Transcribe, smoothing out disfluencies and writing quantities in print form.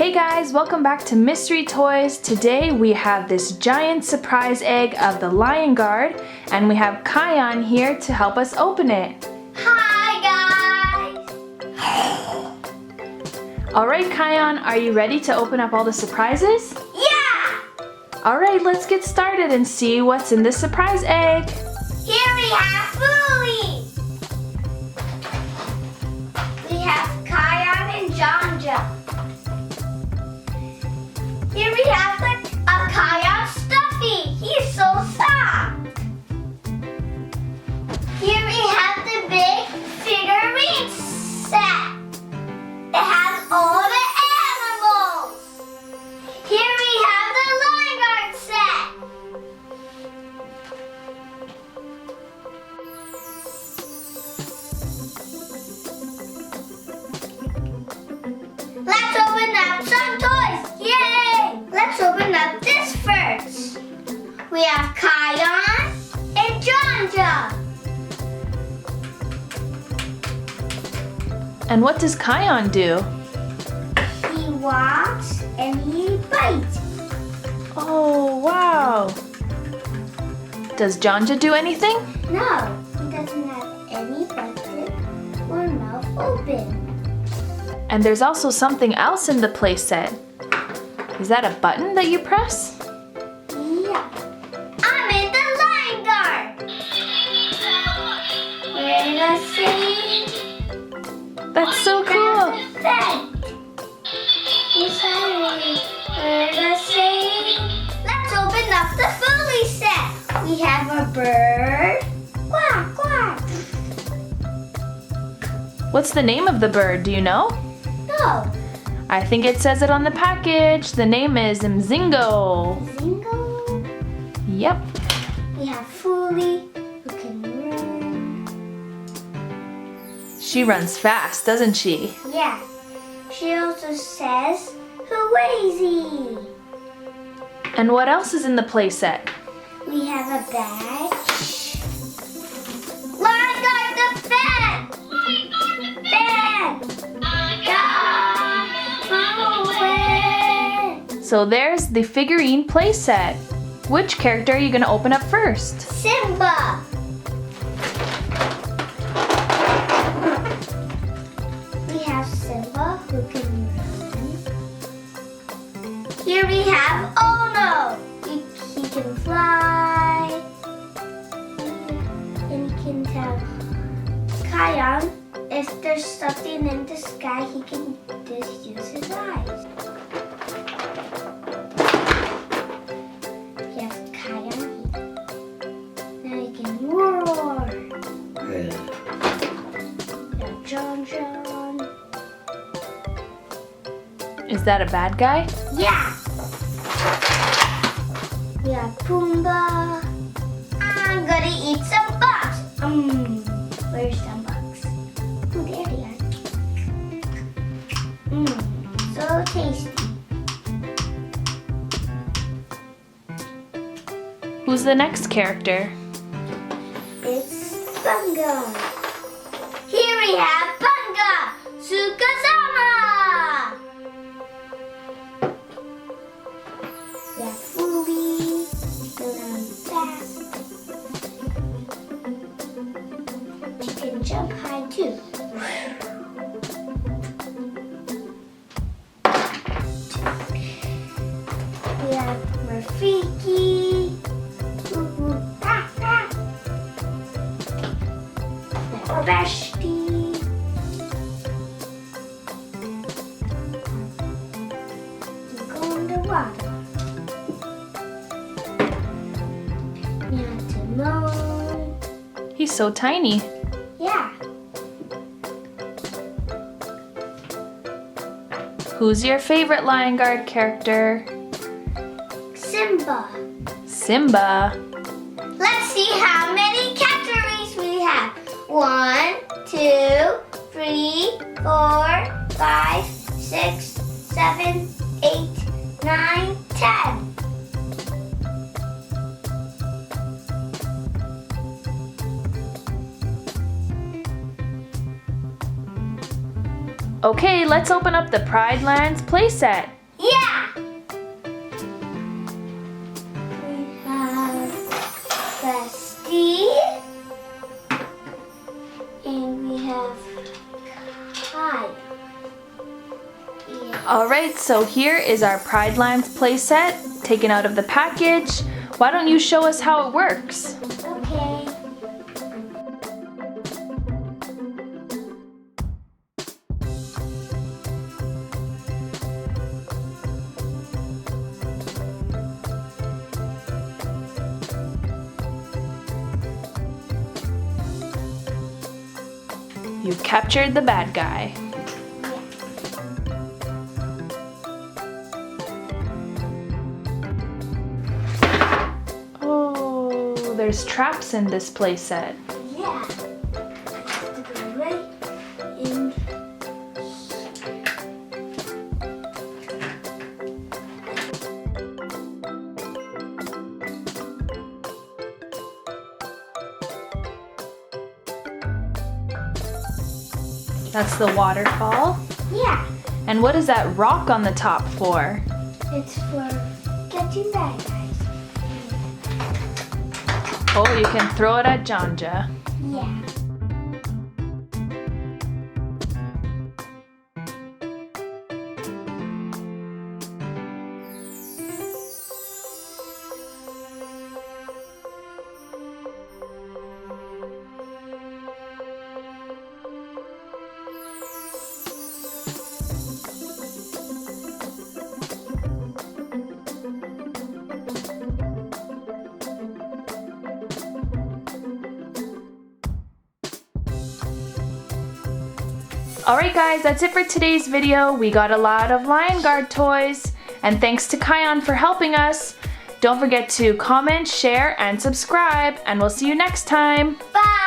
Hey guys, welcome back to Mystery Toys. Today we have this giant surprise egg of the Lion Guard, and we have Kion here to help us open it. Hi guys! Alright Kion, are you ready to open up all the surprises? Yeah! Alright, let's get started and see what's in this surprise egg. Here we have Fuli! We have Kion and Janja. Here we have a Kion stuffy. He's so soft. Here we have the big figurine set. It has all the animals. Here we have the Lion Guard set. Let's open up some toys. Yay! Let's open up this first. We have Kion and Janja. And what does Kion do? He walks and he bites. Oh, wow. Does Janja do anything? No, he doesn't have any budget or mouth open. And there's also something else in the play set. Is that a button that you press? Yeah. I'm in the Lion Guard. We're the same. That's so cool. We're the same. Let's open up the Fuli set. We have a bird. Quack, quack. What's the name of the bird? Do you know? No. I think it says it on the package. The name is mzingo. Mzingo. Yep. We have Fuli who can run. She runs fast, doesn't she? Yeah. She also says, "Huwazy." And what else is in the play set? We have a bag. Lion Guard the fan! Fan! Go away! So there's the figurine play set. Which character are you going to open up first? Simba! We have Simba who can run. Here we have Ono! He can fly. And he can tell Kion if there's something in the sky, he can just use his eyes. Yes, Kion. Now he can roar. Janja. Is that a bad guy? Yeah. We have Pumbaa. I'm gonna eat some bugs. Where's some bugs? Oh, there they are. So tasty. Who's the next character? It's Bunga. Here we have Bunga Sukazama. We have Fuli. Go down fast. She can jump high too. We have Rafiki. Bestie. Go in the water. We have Timon. He's so tiny. Yeah. Who's your favorite Lion Guard character? Simba. Simba. Let's see how many categories we have. 1, 2, 3, 4, 5, 6, 7, 8, 9, 10. Okay, let's open up the Pride Lands playset. Yeah! We have Bestie. And we have Kai. Yeah. Alright, so here is our Pride Lands playset taken out of the package. Why don't you show us how it works? Okay. You've captured the bad guy. Oh, there's traps in this playset. Yeah. Stick it right in. That's the waterfall. Yeah. And what is that rock on the top for? It's for catching bad guys. Oh, you can throw it at Janja. Yeah. Alright guys, that's it for today's video. We got a lot of Lion Guard toys, and thanks to Kion for helping us. Don't forget to comment, share, and subscribe, and we'll see you next time. Bye!